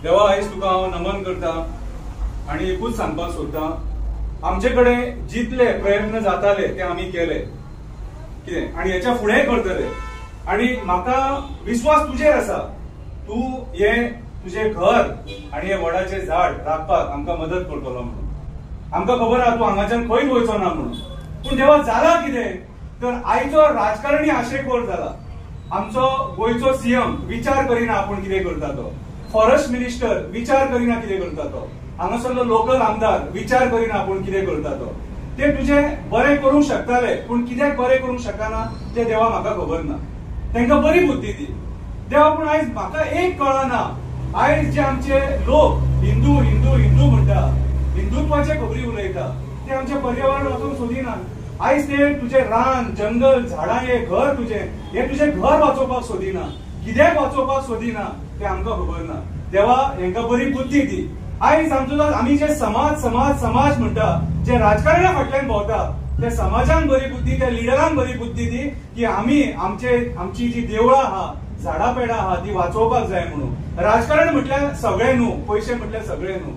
देवा आयज तुका हांव नमन करता आणि एकूच सांगपाक सोदतां, आमचे कडेन जितले प्रयत्न जाताले ते आमी केले कितें आनी हेच्या फुडेंय करतले। आणि म्हाका विश्वास तुजेर आसा, तू हे तुझे घर आणि हे वडाचे झाड राखपाक आमकां मदत करतलो म्हणून। आमकां खबर आहा तू हांगाच्यान खंयच वयचो ना म्हणून। पूण देवा जाला कितें तर आयचो राजकारणी आशेखोर जाला। आमचो गोंयचो सीएम विचार करिना आपूण कितें करता तो, फॉरेस्ट मिनिस्टर विचार करिना कितें करता तो, हांगासरलो लोकल आमदार विचार करिना आपूण कितें करता तो। ते तुझे बरें करूंक शकताले पूण कित्याक बरें करूंक शकना ते देवा म्हाका खबर ना। तांकां बरी बुद्धी दी देवा। पूण आयज म्हाका एक कळना, आयज जे आमचे लोक हिंदू हिंदू हिंदू म्हणटा, हिंदुत्वाचे खबरी उलयता, ते आमचे पर्यावरण वाचोवंक सोदिनात। आयज ते तुझे रान जंगल झाडां हे घर हे तुझे घर वाचोवपाक सोदिना, कित्याक वाचोवपाक सोदिना ते आमकां खबर ना। देवा हेंकां बरी बुद्धी दी। आयज आमी जे समाज समाज समाज म्हणटा, जे राजकारण्या फाटल्यान भोंवता, त्या समाजान बरी बुद्धी, त्या लिडरांक बरी बुद्धी दी की आमी आमची जी देवळां आहा झाडां पेडां आहा ती वाचोवपाक जाय म्हणून। राजकारण म्हटल्यार सगळे न्हू, पयशे म्हटल्यार सगळे न्हू।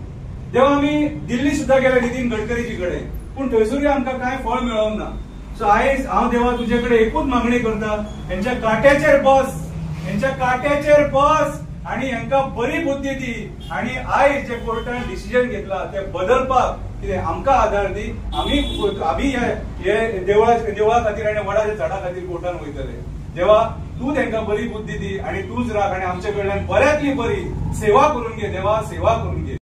देवा आमी दिल्ली सुद्दां गेले नितीन गडकरीचे कडेन, पूण थंयसरूय आमकां कांय फळ मेळोंक ना। सो आयज हांव देवा तुजे कडेन एकूच मागणी करता, हेंच्या काट्याचेर बस, हेंच्या काट्याचेर बस आणि हेंकां बरी बुद्धी दी। आणि आयज जे कोर्टान डिसिजन घेतला ते बदलपाक कितें आमकां आदार दी। आमी हे देवळा खातीर आनी वडाच्या झाडां खातीर कोर्टान वयतले। देवा तू तांकां बरी बुद्धी दी आणि तूच राख आणि आमचे कडल्यान बऱ्यांतली बरी सेवा करून घे देवा, सेवा करून घे।